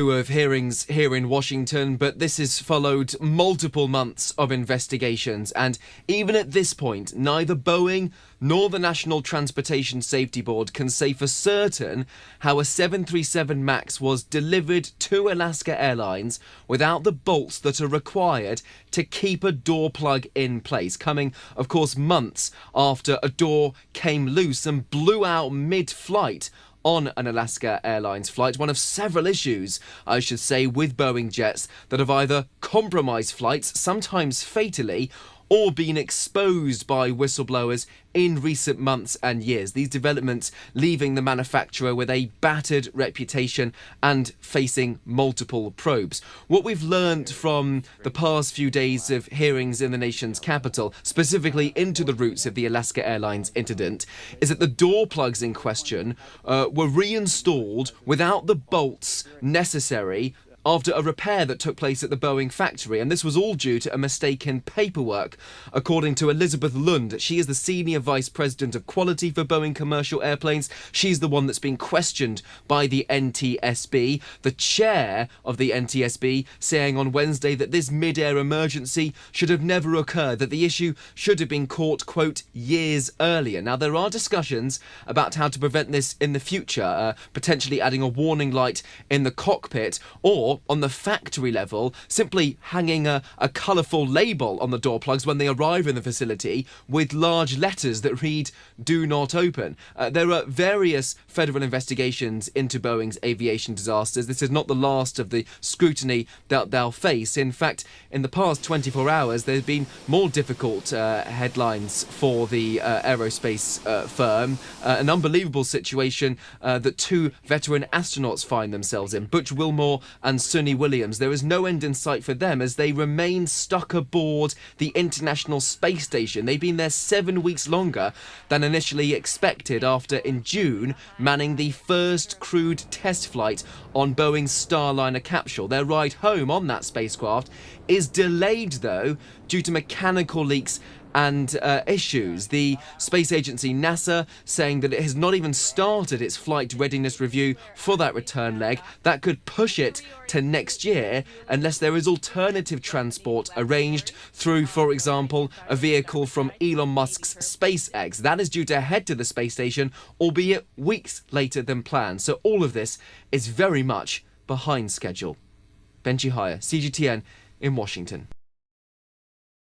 Of hearings here in Washington, but this has followed multiple months of investigations, and even at this point, neither Boeing nor the National Transportation Safety Board can say for certain how a 737 MAX was delivered to Alaska Airlines without the bolts that are required to keep a door plug in place, coming, of course, months after a door came loose and blew out mid-flight on an Alaska Airlines flight. One of several issues, I should say, with Boeing jets that have either compromised flights, sometimes fatally, or been exposed by whistleblowers in recent months and years. These developments leaving the manufacturer with a battered reputation and facing multiple probes. What we've learned from the past few days of hearings in the nation's capital, specifically into the roots of the Alaska Airlines incident, is that the door plugs in question were reinstalled without the bolts necessary after a repair that took place at the Boeing factory, and this was all due to a mistake in paperwork. According to Elizabeth Lund, she is the Senior Vice President of Quality for Boeing Commercial Airplanes. She's the one that's been questioned by the NTSB. The chair of the NTSB saying on Wednesday that this mid-air emergency should have never occurred, that the issue should have been caught, quote, years earlier. Now, there are discussions about how to prevent this in the future, potentially adding a warning light in the cockpit, or on the factory level, simply hanging a colourful label on the door plugs when they arrive in the facility with large letters that read, "Do not open." There are various federal investigations into Boeing's aviation disasters. This is not the last of the scrutiny that they'll face. In fact, in the past 24 hours, there's been more difficult headlines for the aerospace firm. An unbelievable situation that two veteran astronauts find themselves in, Butch Wilmore and Sunny Williams. There is no end in sight for them as they remain stuck aboard the International Space Station. They've been there 7 weeks longer than initially expected after, in June, manning the first crewed test flight on Boeing's Starliner capsule. Their ride home on that spacecraft is delayed, though, due to mechanical leaks and issues. The space agency NASA saying that it has not even started its flight readiness review for that return leg. That could push it to next year unless there is alternative transport arranged through, for example, a vehicle from Elon Musk's SpaceX. That is due to head to the space station, albeit weeks later than planned. So all of this is very much behind schedule. Benji Hire, CGTN in Washington.